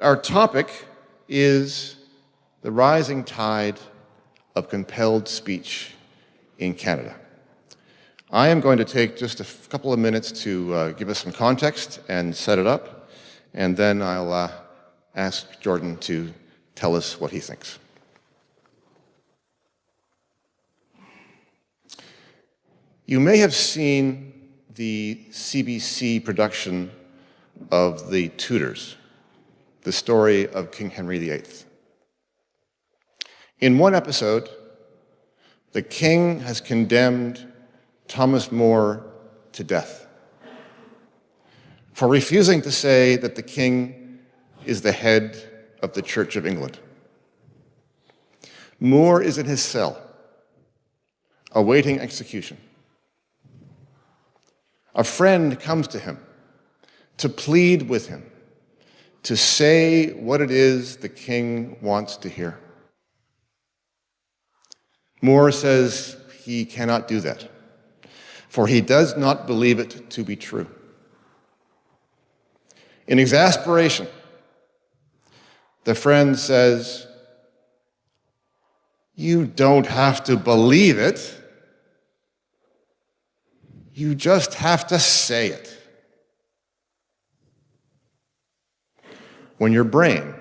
Our topic is the rising tide of compelled speech in Canada. I am going to take just a couple of minutes to give us some context and set it up, and then I'll ask Jordan to tell us what he thinks. You may have seen the CBC production of The Tudors, the story of King Henry VIII. In one episode, the king has condemned Thomas More to death for refusing to say that the king is the head of the Church of England. More is in his cell, awaiting execution. A friend comes to him to plead with him, to say what it is the king wants to hear. More says he cannot do that, for he does not believe it to be true. In exasperation, the friend says, "You don't have to believe it. You just have to say it." When your brain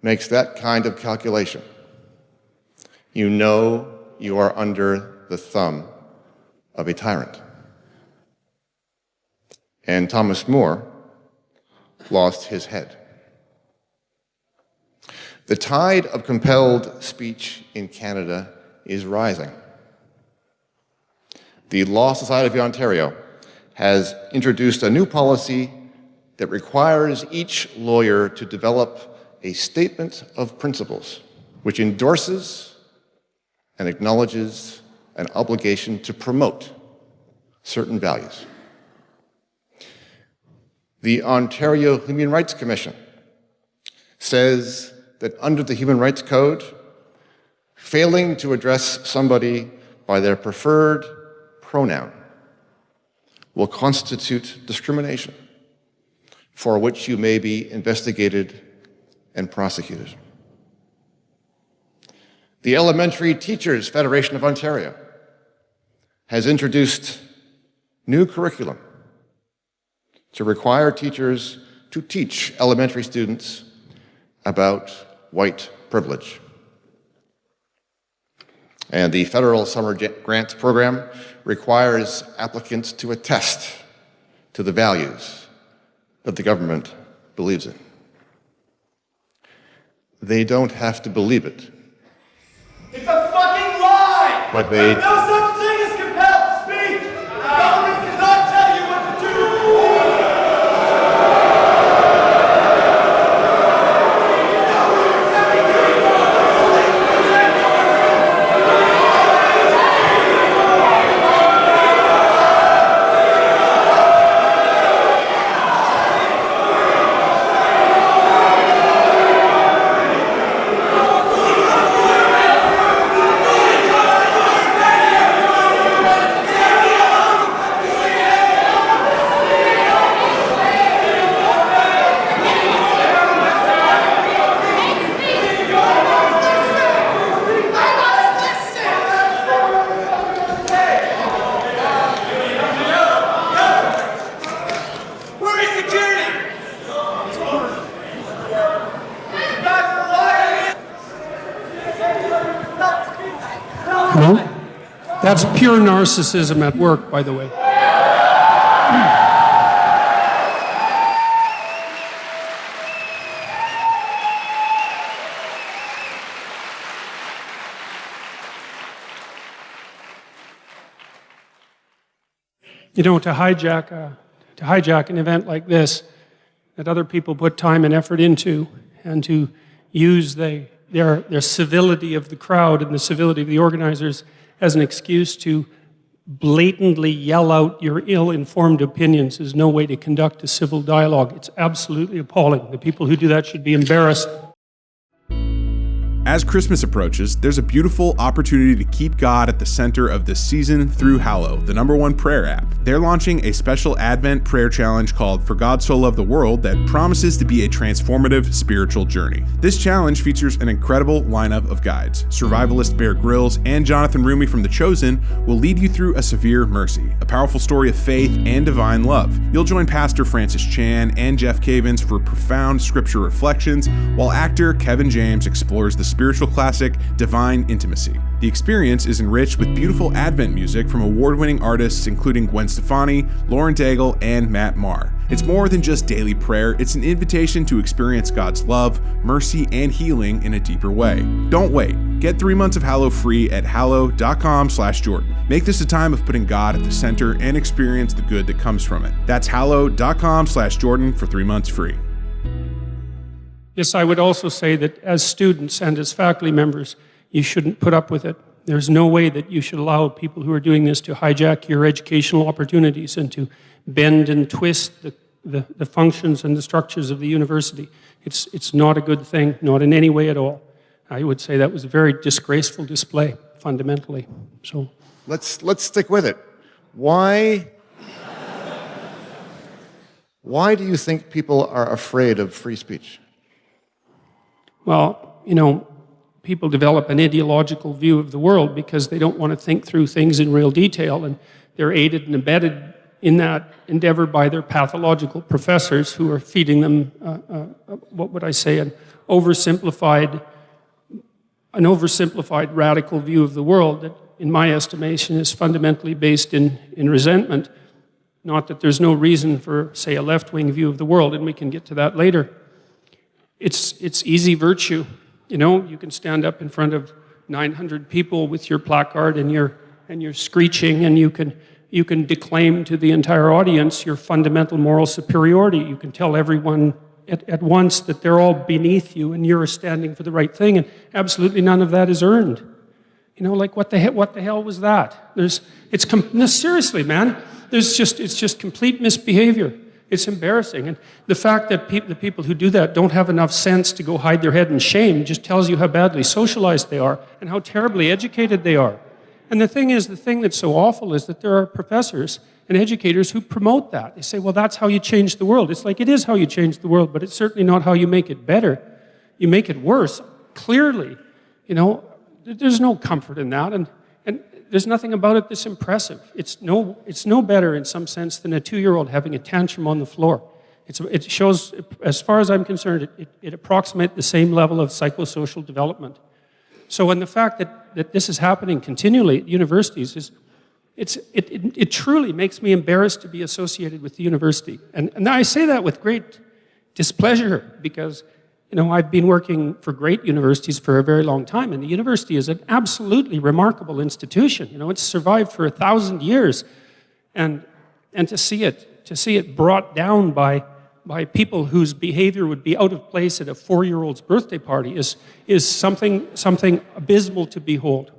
makes that kind of calculation, you know you are under the thumb of a tyrant. And Thomas More lost his head. The tide of compelled speech in Canada is rising. The Law Society of Ontario has introduced a new policy that requires each lawyer to develop a statement of principles which endorses and acknowledges an obligation to promote certain values. The Ontario Human Rights Commission says that under the Human Rights Code, failing to address somebody by their preferred pronoun will constitute discrimination for which you may be investigated and prosecuted. The Elementary Teachers Federation of Ontario has introduced new curriculum to require teachers to teach elementary students about white privilege. And the Federal Summer Grant Program requires applicants to attest to the values that the government believes in. They don't have to believe it. It's a fucking lie! But There's no such thing as compelled speech! The government cannot tell you what to do! Hello? That's pure narcissism at work, by the way. You know, to hijack an event like this that other people put time and effort into, and to use their civility of the crowd and the civility of the organizers as an excuse to blatantly yell out your ill-informed opinions is no way to conduct a civil dialogue. It's absolutely appalling. The people who do that should be embarrassed. As Christmas approaches, there's a beautiful opportunity to keep God at the center of this season through Hallow, the #1 prayer app. They're launching a special Advent prayer challenge called For God So Loved the World that promises to be a transformative spiritual journey. This challenge features an incredible lineup of guides. Survivalist Bear Grylls and Jonathan Rumi from The Chosen will lead you through a severe mercy, a powerful story of faith and divine love. You'll join Pastor Francis Chan and Jeff Cavins for profound scripture reflections, while actor Kevin James explores the spiritual classic Divine Intimacy. The experience is enriched with beautiful Advent music from award-winning artists including Gwen Stefani, Lauren Daigle, and Matt Maher. It's more than just daily prayer, it's an invitation to experience God's love, mercy, and healing in a deeper way. Don't wait. Get 3 months of Hallow free at hallow.com/Jordan. Make this a time of putting God at the center and experience the good that comes from it. That's hallow.com/Jordan for 3 months free. Yes, I would also say that as students and as faculty members, you shouldn't put up with it. There's no way that you should allow people who are doing this to hijack your educational opportunities and to bend and twist the functions and the structures of the university. It's not a good thing, not in any way at all. I would say that was a very disgraceful display, fundamentally. So Let's stick with it. Why do you think people are afraid of free speech? Well, people develop an ideological view of the world because they don't want to think through things in real detail, and they're aided and abetted in that endeavor by their pathological professors who are feeding them, what would I say, an oversimplified radical view of the world that, in my estimation, is fundamentally based in resentment. Not that there's no reason for, say, a left-wing view of the world, and we can get to that later. It's easy virtue. You can stand up in front of 900 people with your placard and you're screeching, and you can declaim to the entire audience your fundamental moral superiority. You can tell everyone at once that they're all beneath you and you're standing for the right thing, and absolutely none of that is earned. What the hell was that? No, seriously, man. It's just complete misbehavior. It's embarrassing. And the fact that the people who do that don't have enough sense to go hide their head in shame just tells you how badly socialized they are and how terribly educated they are. And the thing that's so awful is that there are professors and educators who promote that. They say, well, that's how you change the world. It's like, it is how you change the world, but it's certainly not how you make it better. You make it worse, clearly. There's no comfort in that, and there's nothing about it that's impressive. It's no better in some sense than a 2-year-old having a tantrum on the floor. It shows, as far as I'm concerned, it approximates the same level of psychosocial development. So, and the fact that this is happening continually at universities it truly makes me embarrassed to be associated with the university. And I say that with great displeasure because, I've been working for great universities for a very long time, and the university is an absolutely remarkable institution. It's survived for 1,000 years, and to see it brought down by people whose behavior would be out of place at a 4-year-old's birthday party is something abysmal to behold.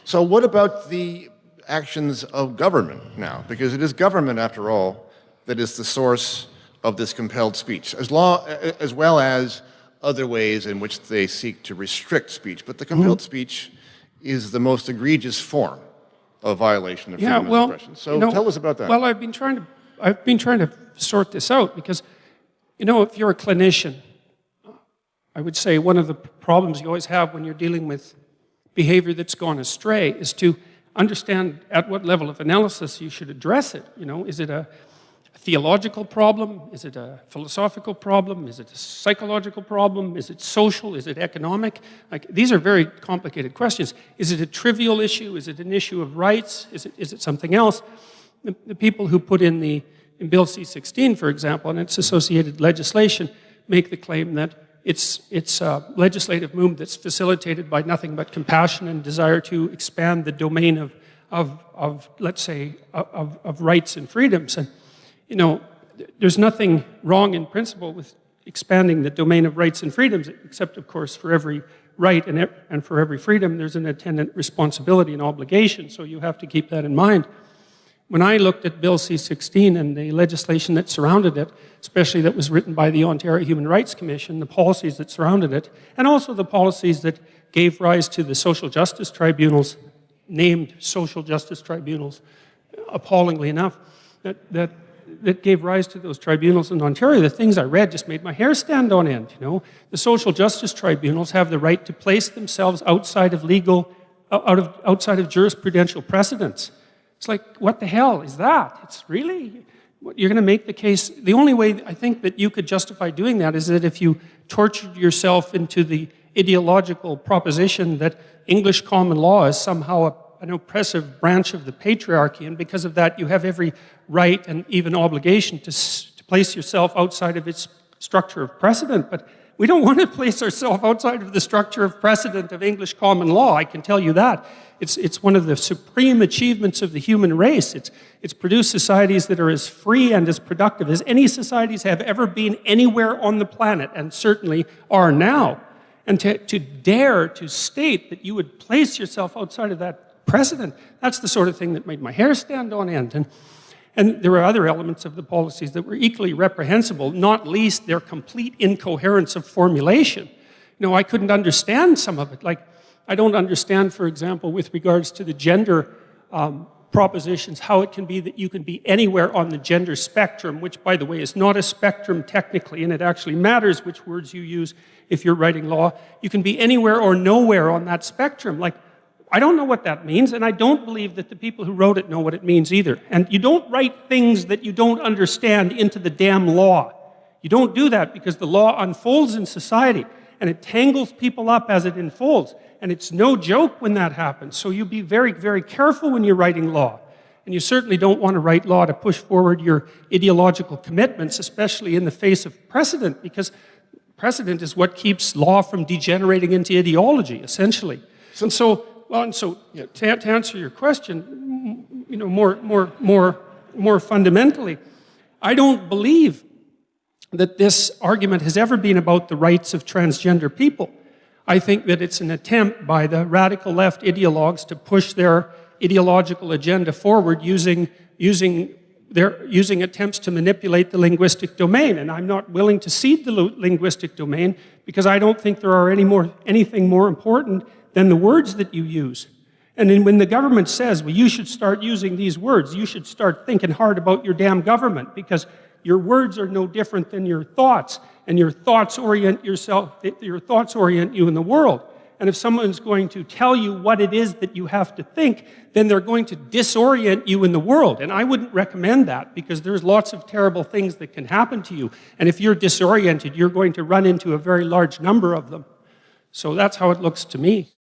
So what about the actions of government now? Because it is government, after all, that is the source of this compelled speech, as well as other ways in which they seek to restrict speech. But the compelled speech is the most egregious form of violation of freedom of expression. So tell us about that. Well, I've been trying to sort this out because, if you're a clinician, I would say one of the problems you always have when you're dealing with behavior that's gone astray is to understand at what level of analysis you should address it. Is it a theological problem? Is it a philosophical problem? Is it a psychological problem? Is it social? Is it economic? These are very complicated questions. Is it a trivial issue? Is it an issue of rights? Is it something else? The people who put in Bill C-16, for example, and its associated legislation, make the claim that it's a legislative movement that's facilitated by nothing but compassion and desire to expand the domain of let's say, of rights and freedoms. And there's nothing wrong in principle with expanding the domain of rights and freedoms, except, of course, for every right and for every freedom, there's an attendant responsibility and obligation, so you have to keep that in mind. when I looked at Bill C-16 and the legislation that surrounded it, especially that was written by the Ontario Human Rights Commission, the policies that surrounded it, and also the policies that gave rise to the social justice tribunals, named social justice tribunals, appallingly enough, that gave rise to those tribunals in Ontario, the things I read just made my hair stand on end, you know. The social justice tribunals have the right to place themselves outside of outside of jurisprudential precedents. It's like, what the hell is that? It's really, you're going to make the case, the only way I think that you could justify doing that is that if you tortured yourself into the ideological proposition that English common law is somehow an oppressive branch of the patriarchy, and because of that you have every right and even obligation to place yourself outside of its structure of precedent. But we don't want to place ourselves outside of the structure of precedent of English common law, I can tell you that. It's one of the supreme achievements of the human race. It's produced societies that are as free and as productive as any societies have ever been anywhere on the planet, and certainly are now. And to dare to state that you would place yourself outside of that precedent, that's the sort of thing that made my hair stand on end. And there were other elements of the policies that were equally reprehensible, not least their complete incoherence of formulation. You know, I couldn't understand some of it. Like, I don't understand, for example, with regards to the gender propositions, how it can be that you can be anywhere on the gender spectrum, which, by the way, is not a spectrum technically, and it actually matters which words you use if you're writing law. You can be anywhere or nowhere on that spectrum. Like, I don't know what that means, and I don't believe that the people who wrote it know what it means either. And you don't write things that you don't understand into the damn law. You don't do that because the law unfolds in society, and it tangles people up as it unfolds. And it's no joke when that happens. So you be very, very careful when you're writing law. And you certainly don't want to write law to push forward your ideological commitments, especially in the face of precedent, because precedent is what keeps law from degenerating into ideology, essentially. And so to answer your question, you know, more fundamentally, I don't believe that this argument has ever been about the rights of transgender people. I think that it's an attempt by the radical left ideologues to push their ideological agenda forward using attempts to manipulate the linguistic domain. And I'm not willing to cede the linguistic domain because I don't think there are anything more important than the words that you use. And then when the government says, well, you should start using these words, you should start thinking hard about your damn government, because your words are no different than your thoughts, and your thoughts orient you in the world. And if someone's going to tell you what it is that you have to think, then they're going to disorient you in the world. And I wouldn't recommend that, because there's lots of terrible things that can happen to you. And if you're disoriented, you're going to run into a very large number of them. So that's how it looks to me.